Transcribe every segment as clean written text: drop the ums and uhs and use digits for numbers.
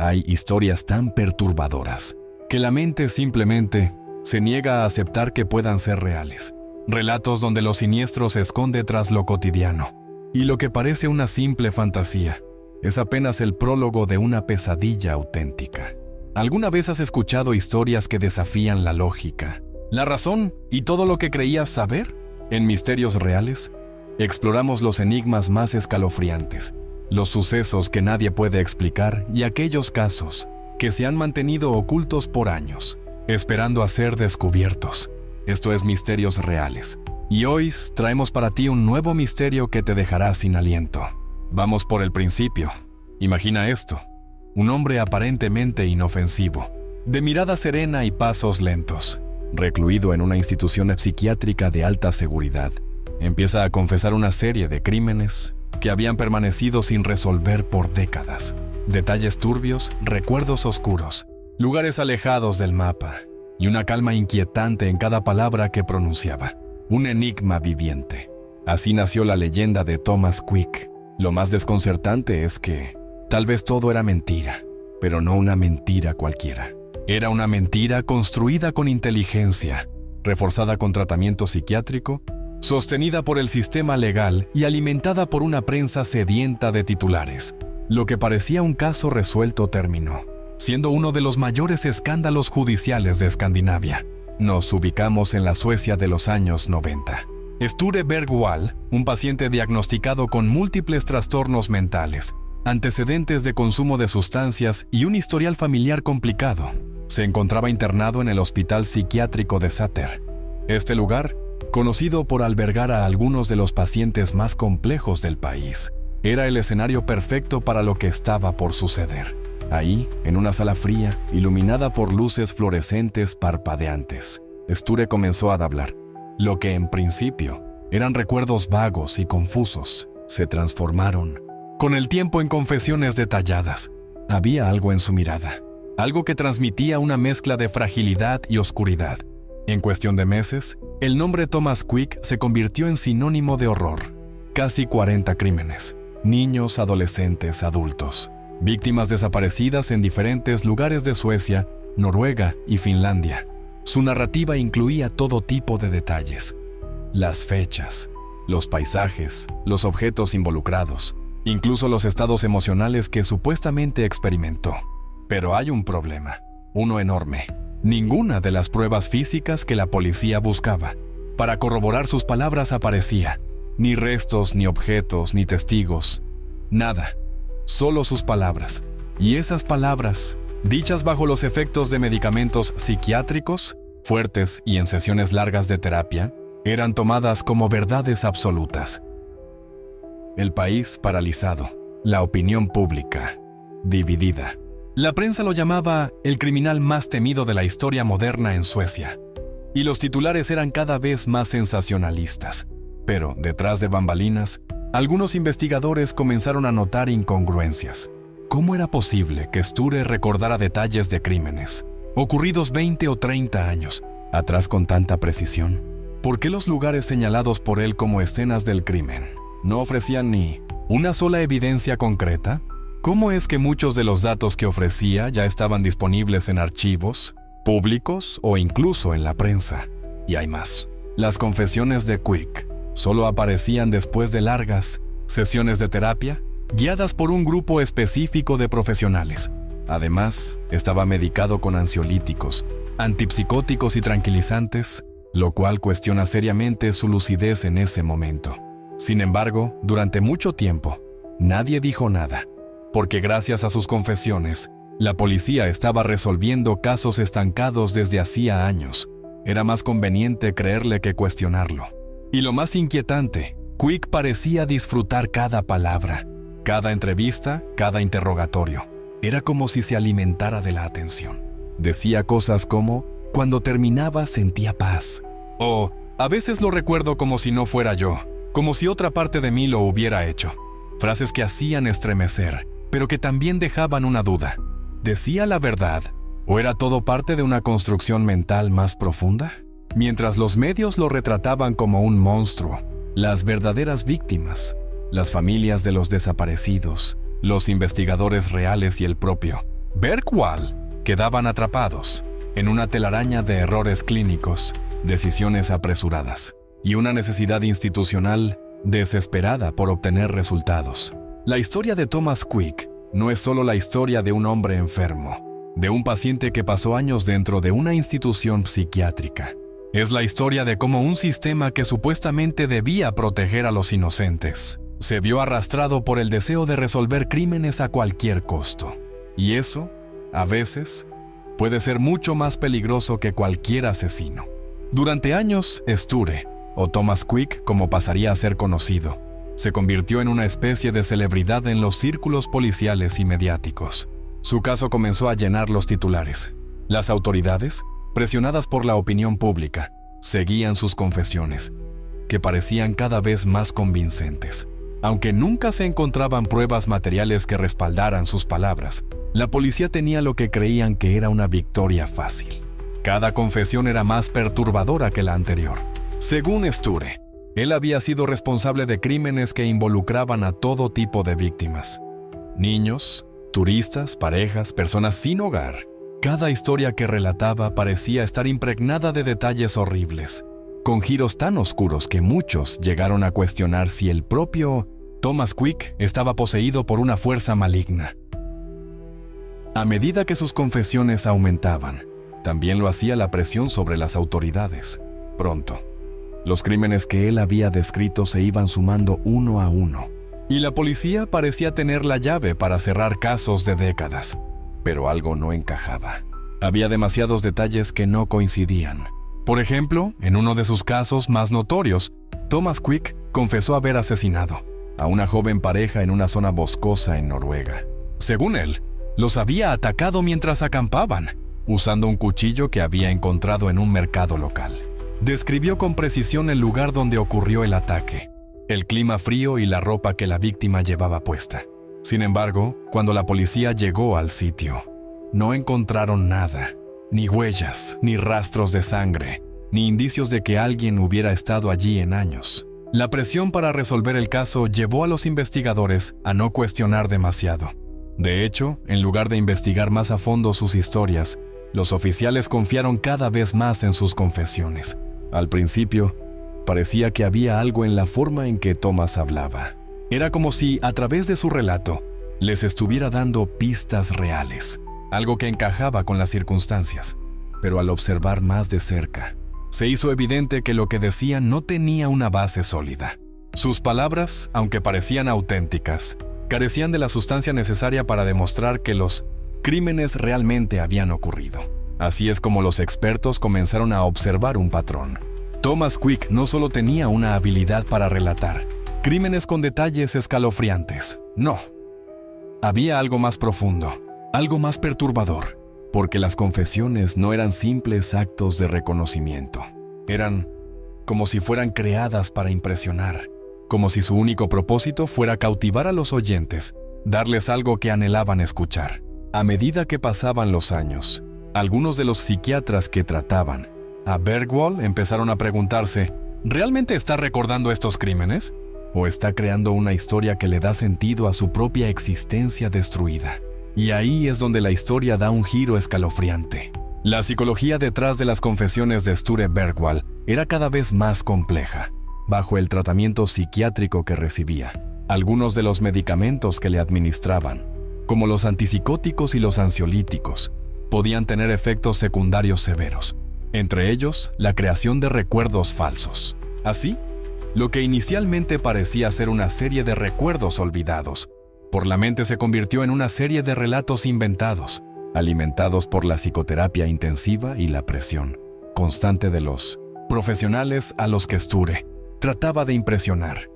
Hay historias tan perturbadoras que la mente simplemente se niega a aceptar que puedan ser reales. Relatos donde lo siniestro se esconde tras lo cotidiano, y lo que parece una simple fantasía es apenas el prólogo de una pesadilla auténtica. ¿Alguna vez has escuchado historias que desafían la lógica, la razón y todo lo que creías saber? En Misterios Reales, exploramos los enigmas más escalofriantes, los sucesos que nadie puede explicar y aquellos casos que se han mantenido ocultos por años, esperando a ser descubiertos. Esto es Misterios Reales, y hoy traemos para ti un nuevo misterio que te dejará sin aliento. Vamos por el principio. Imagina esto: un hombre aparentemente inofensivo, de mirada serena y pasos lentos, recluido en una institución psiquiátrica de alta seguridad, empieza a confesar una serie de crímenes que habían permanecido sin resolver por décadas. Detalles turbios, recuerdos oscuros, lugares alejados del mapa, y una calma inquietante en cada palabra que pronunciaba. Un enigma viviente. Así nació la leyenda de Thomas Quick. Lo más desconcertante es que tal vez todo era mentira, pero no una mentira cualquiera. Era una mentira construida con inteligencia, reforzada con tratamiento psiquiátrico, sostenida por el sistema legal y alimentada por una prensa sedienta de titulares. Lo que parecía un caso resuelto terminó siendo uno de los mayores escándalos judiciales de Escandinavia. Nos ubicamos en la Suecia de los años 90. Sture Bergwall, un paciente diagnosticado con múltiples trastornos mentales, antecedentes de consumo de sustancias y un historial familiar complicado, se encontraba internado en el Hospital Psiquiátrico de Säter. Este lugar, conocido por albergar a algunos de los pacientes más complejos del país, era el escenario perfecto para lo que estaba por suceder. Ahí, en una sala fría, iluminada por luces fluorescentes parpadeantes, Sture comenzó a hablar. Lo que en principio eran recuerdos vagos y confusos, se transformaron con el tiempo en confesiones detalladas. Había algo en su mirada, algo que transmitía una mezcla de fragilidad y oscuridad. En cuestión de meses, el nombre Thomas Quick se convirtió en sinónimo de horror. Casi 40 crímenes, niños, adolescentes, adultos, víctimas desaparecidas en diferentes lugares de Suecia, Noruega y Finlandia. Su narrativa incluía todo tipo de detalles: las fechas, los paisajes, los objetos involucrados, incluso los estados emocionales que supuestamente experimentó. Pero hay un problema, uno enorme. Ninguna de las pruebas físicas que la policía buscaba para corroborar sus palabras aparecía. Ni restos, ni objetos, ni testigos. Nada. Solo sus palabras. Y esas palabras, dichas bajo los efectos de medicamentos psiquiátricos fuertes y en sesiones largas de terapia, eran tomadas como verdades absolutas. El país paralizado, la opinión pública dividida. La prensa lo llamaba el criminal más temido de la historia moderna en Suecia, y los titulares eran cada vez más sensacionalistas. Pero, detrás de bambalinas, algunos investigadores comenzaron a notar incongruencias. ¿Cómo era posible que Sture recordara detalles de crímenes ocurridos 20 o 30 años atrás con tanta precisión? ¿Por qué los lugares señalados por él como escenas del crimen no ofrecían ni una sola evidencia concreta? ¿Cómo es que muchos de los datos que ofrecía ya estaban disponibles en archivos públicos o incluso en la prensa? Y hay más. Las confesiones de Quick solo aparecían después de largas sesiones de terapia, guiadas por un grupo específico de profesionales. Además, estaba medicado con ansiolíticos, antipsicóticos y tranquilizantes, lo cual cuestiona seriamente su lucidez en ese momento. Sin embargo, durante mucho tiempo, nadie dijo nada, porque gracias a sus confesiones, la policía estaba resolviendo casos estancados desde hacía años. Era más conveniente creerle que cuestionarlo. Y lo más inquietante, Quick parecía disfrutar cada palabra, cada entrevista, cada interrogatorio. Era como si se alimentara de la atención. Decía cosas como: cuando terminaba sentía paz. O, a veces lo recuerdo como si no fuera yo, como si otra parte de mí lo hubiera hecho. Frases que hacían estremecer, pero que también dejaban una duda. ¿Decía la verdad? ¿O era todo parte de una construcción mental más profunda? Mientras los medios lo retrataban como un monstruo, las verdaderas víctimas, las familias de los desaparecidos, los investigadores reales y el propio Bergwall quedaban atrapados en una telaraña de errores clínicos, decisiones apresuradas y una necesidad institucional desesperada por obtener resultados. La historia de Thomas Quick no es solo la historia de un hombre enfermo, de un paciente que pasó años dentro de una institución psiquiátrica. Es la historia de cómo un sistema que supuestamente debía proteger a los inocentes se vio arrastrado por el deseo de resolver crímenes a cualquier costo. Y eso, a veces, puede ser mucho más peligroso que cualquier asesino. Durante años, Sture, o Thomas Quick como pasaría a ser conocido, se convirtió en una especie de celebridad en los círculos policiales y mediáticos. Su caso comenzó a llenar los titulares. Las autoridades, presionadas por la opinión pública, seguían sus confesiones, que parecían cada vez más convincentes. Aunque nunca se encontraban pruebas materiales que respaldaran sus palabras, la policía tenía lo que creían que era una victoria fácil. Cada confesión era más perturbadora que la anterior. Según Sture, él había sido responsable de crímenes que involucraban a todo tipo de víctimas: niños, turistas, parejas, personas sin hogar. Cada historia que relataba parecía estar impregnada de detalles horribles, con giros tan oscuros que muchos llegaron a cuestionar si el propio Thomas Quick estaba poseído por una fuerza maligna. A medida que sus confesiones aumentaban, también lo hacía la presión sobre las autoridades. Pronto, los crímenes que él había descrito se iban sumando uno a uno, y la policía parecía tener la llave para cerrar casos de décadas. Pero algo no encajaba. Había demasiados detalles que no coincidían. Por ejemplo, en uno de sus casos más notorios, Thomas Quick confesó haber asesinado a una joven pareja en una zona boscosa en Noruega. Según él, los había atacado mientras acampaban, usando un cuchillo que había encontrado en un mercado local. Describió con precisión el lugar donde ocurrió el ataque, el clima frío y la ropa que la víctima llevaba puesta. Sin embargo, cuando la policía llegó al sitio, no encontraron nada, ni huellas, ni rastros de sangre, ni indicios de que alguien hubiera estado allí en años. La presión para resolver el caso llevó a los investigadores a no cuestionar demasiado. De hecho, en lugar de investigar más a fondo sus historias, los oficiales confiaron cada vez más en sus confesiones. Al principio, parecía que había algo en la forma en que Thomas hablaba. Era como si, a través de su relato, les estuviera dando pistas reales, algo que encajaba con las circunstancias. Pero al observar más de cerca, se hizo evidente que lo que decía no tenía una base sólida. Sus palabras, aunque parecían auténticas, carecían de la sustancia necesaria para demostrar que los crímenes realmente habían ocurrido. Así es como los expertos comenzaron a observar un patrón. Thomas Quick no solo tenía una habilidad para relatar crímenes con detalles escalofriantes. No. Había algo más profundo, algo más perturbador, porque las confesiones no eran simples actos de reconocimiento. Eran como si fueran creadas para impresionar, como si su único propósito fuera cautivar a los oyentes, darles algo que anhelaban escuchar. A medida que pasaban los años, algunos de los psiquiatras que trataban a Bergwall empezaron a preguntarse: ¿realmente está recordando estos crímenes? ¿O está creando una historia que le da sentido a su propia existencia destruida? Y ahí es donde la historia da un giro escalofriante. La psicología detrás de las confesiones de Sture Bergwall era cada vez más compleja. Bajo el tratamiento psiquiátrico que recibía, algunos de los medicamentos que le administraban, como los antipsicóticos y los ansiolíticos, podían tener efectos secundarios severos, entre ellos la creación de recuerdos falsos. Así, lo que inicialmente parecía ser una serie de recuerdos olvidados, por la mente se convirtió en una serie de relatos inventados, alimentados por la psicoterapia intensiva y la presión constante de los profesionales a los que Sture trataba de impresionar.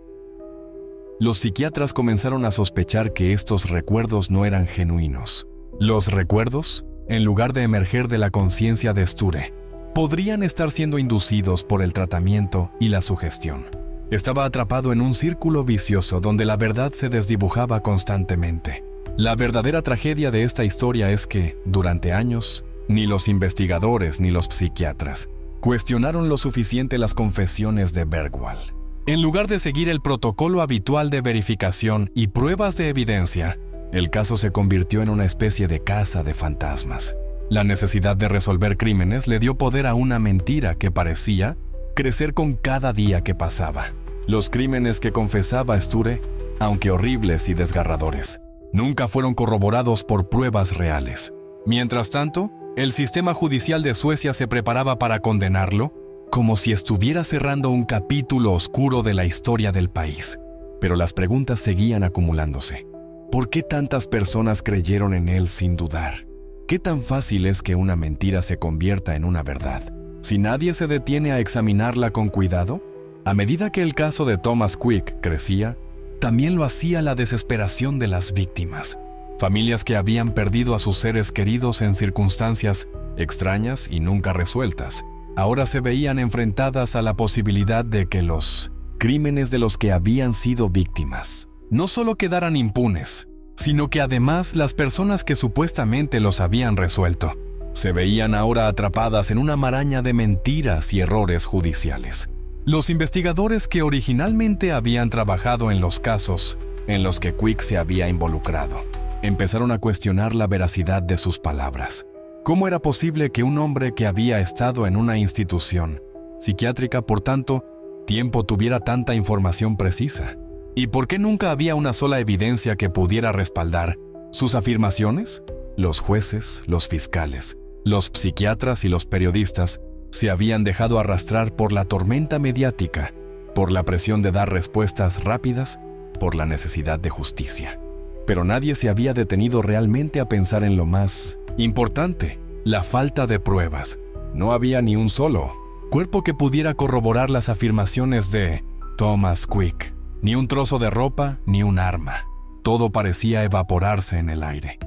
Los psiquiatras comenzaron a sospechar que estos recuerdos no eran genuinos. Los recuerdos, en lugar de emerger de la conciencia de Sture, podrían estar siendo inducidos por el tratamiento y la sugestión. Estaba atrapado en un círculo vicioso donde la verdad se desdibujaba constantemente. La verdadera tragedia de esta historia es que, durante años, ni los investigadores ni los psiquiatras cuestionaron lo suficiente las confesiones de Bergwall. En lugar de seguir el protocolo habitual de verificación y pruebas de evidencia, El caso se convirtió en una especie de caza de fantasmas. La necesidad de resolver crímenes le dio poder a una mentira que parecía crecer con cada día que pasaba. Los crímenes que confesaba Sture, aunque horribles y desgarradores, nunca fueron corroborados por pruebas reales. Mientras tanto, el sistema judicial de Suecia se preparaba para condenarlo, como si estuviera cerrando un capítulo oscuro de la historia del país. Pero las preguntas seguían acumulándose. ¿Por qué tantas personas creyeron en él sin dudar? ¿Qué tan fácil es que una mentira se convierta en una verdad si nadie se detiene a examinarla con cuidado? A medida que el caso de Thomas Quick crecía, también lo hacía la desesperación de las víctimas. Familias que habían perdido a sus seres queridos en circunstancias extrañas y nunca resueltas, ahora se veían enfrentadas a la posibilidad de que los crímenes de los que habían sido víctimas no solo quedaran impunes, sino que además las personas que supuestamente los habían resuelto se veían ahora atrapadas en una maraña de mentiras y errores judiciales. Los investigadores que originalmente habían trabajado en los casos en los que Quick se había involucrado empezaron a cuestionar la veracidad de sus palabras. ¿Cómo era posible que un hombre que había estado en una institución psiquiátrica por tanto tiempo tuviera tanta información precisa? ¿Y por qué nunca había una sola evidencia que pudiera respaldar sus afirmaciones? Los jueces, los fiscales, los psiquiatras y los periodistas se habían dejado arrastrar por la tormenta mediática, por la presión de dar respuestas rápidas, por la necesidad de justicia. Pero nadie se había detenido realmente a pensar en lo más importante, la falta de pruebas. No había ni un solo cuerpo que pudiera corroborar las afirmaciones de Thomas Quick, ni un trozo de ropa, ni un arma. Todo parecía evaporarse en el aire.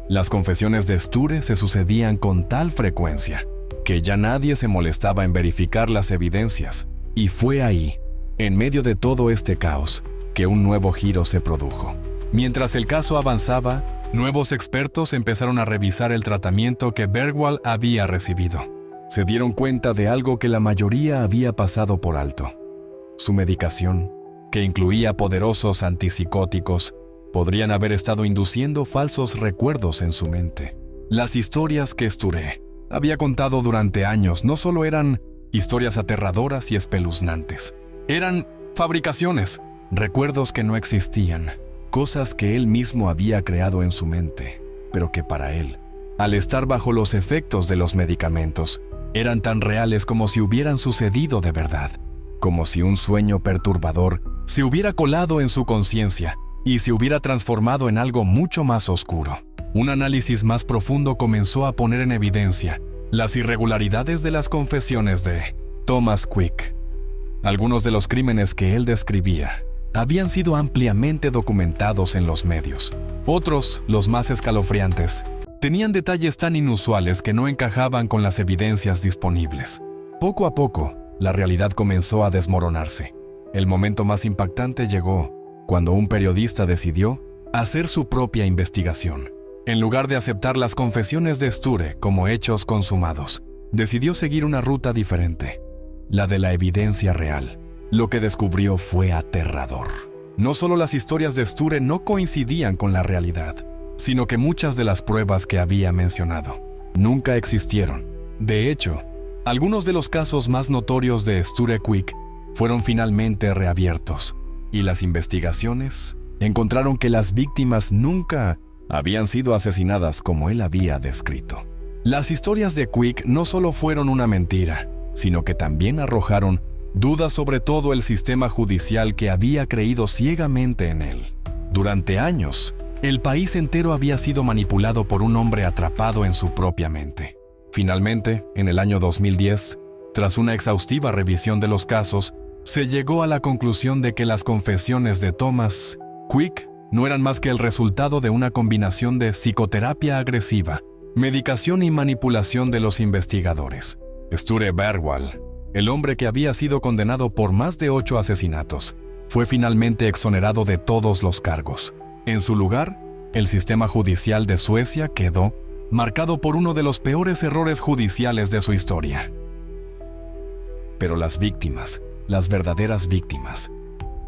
Las confesiones de Sture se sucedían con tal frecuencia que ya nadie se molestaba en verificar las evidencias. Y fue ahí, en medio de todo este caos, que un nuevo giro se produjo. Mientras el caso avanzaba, nuevos expertos empezaron a revisar el tratamiento que Bergwall había recibido. Se dieron cuenta de algo que la mayoría había pasado por alto. Su medicación, que incluía poderosos antipsicóticos, podrían haber estado induciendo falsos recuerdos en su mente. Las historias que Sture había contado durante años no solo eran historias aterradoras y espeluznantes, eran fabricaciones, recuerdos que no existían, cosas que él mismo había creado en su mente, pero que para él, al estar bajo los efectos de los medicamentos, eran tan reales como si hubieran sucedido de verdad, como si un sueño perturbador se hubiera colado en su conciencia y se hubiera transformado en algo mucho más oscuro. Un análisis más profundo comenzó a poner en evidencia las irregularidades de las confesiones de Thomas Quick. Algunos de los crímenes que él describía habían sido ampliamente documentados en los medios. Otros, los más escalofriantes, tenían detalles tan inusuales que no encajaban con las evidencias disponibles. Poco a poco, la realidad comenzó a desmoronarse. El momento más impactante llegó cuando un periodista decidió hacer su propia investigación. En lugar de aceptar las confesiones de Sture como hechos consumados, decidió seguir una ruta diferente, la de la evidencia real. Lo que descubrió fue aterrador. No solo las historias de Sture no coincidían con la realidad, sino que muchas de las pruebas que había mencionado nunca existieron. De hecho, algunos de los casos más notorios de Sture Quick fueron finalmente reabiertos, y las investigaciones encontraron que las víctimas nunca habían sido asesinadas como él había descrito. Las historias de Quick no solo fueron una mentira, sino que también arrojaron dudas sobre todo el sistema judicial que había creído ciegamente en él. Durante años, el país entero había sido manipulado por un hombre atrapado en su propia mente. Finalmente, en el año 2010, tras una exhaustiva revisión de los casos, se llegó a la conclusión de que las confesiones de Thomas Quick no eran más que el resultado de una combinación de psicoterapia agresiva, medicación y manipulación de los investigadores. Sture Bergwall, el hombre que había sido condenado por más de 8 asesinatos, fue finalmente exonerado de todos los cargos. En su lugar, el sistema judicial de Suecia quedó marcado por uno de los peores errores judiciales de su historia. Pero las víctimas, las verdaderas víctimas,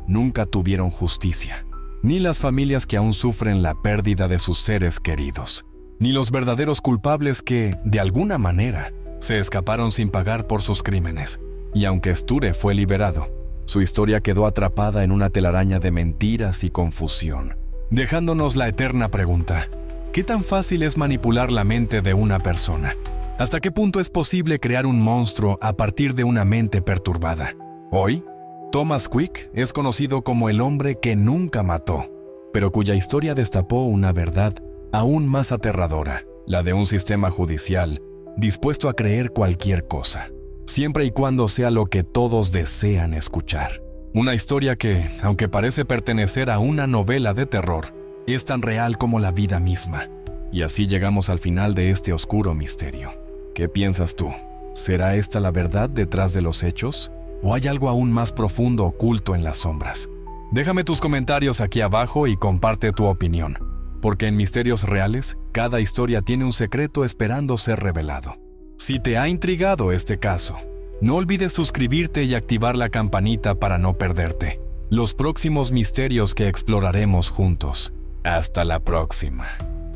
nunca tuvieron justicia. ni las familias que aún sufren la pérdida de sus seres queridos, ni los verdaderos culpables que, de alguna manera, se escaparon sin pagar por sus crímenes. Y aunque Sture fue liberado, su historia quedó atrapada en una telaraña de mentiras y confusión, dejándonos la eterna pregunta: ¿qué tan fácil es manipular la mente de una persona? ¿Hasta qué punto es posible crear un monstruo a partir de una mente perturbada? Hoy, Thomas Quick es conocido como el hombre que nunca mató, pero cuya historia destapó una verdad aún más aterradora, la de un sistema judicial dispuesto a creer cualquier cosa, siempre y cuando sea lo que todos desean escuchar. Una historia que, aunque parece pertenecer a una novela de terror, es tan real como la vida misma. Y así llegamos al final de este oscuro misterio. ¿Qué piensas tú? ¿Será esta la verdad detrás de los hechos? ¿O hay algo aún más profundo oculto en las sombras? Déjame tus comentarios aquí abajo y comparte tu opinión, porque en Misterios Reales, cada historia tiene un secreto esperando ser revelado. Si te ha intrigado este caso, no olvides suscribirte y activar la campanita para no perderte los próximos misterios que exploraremos juntos. Hasta la próxima,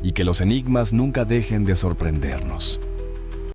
y que los enigmas nunca dejen de sorprendernos.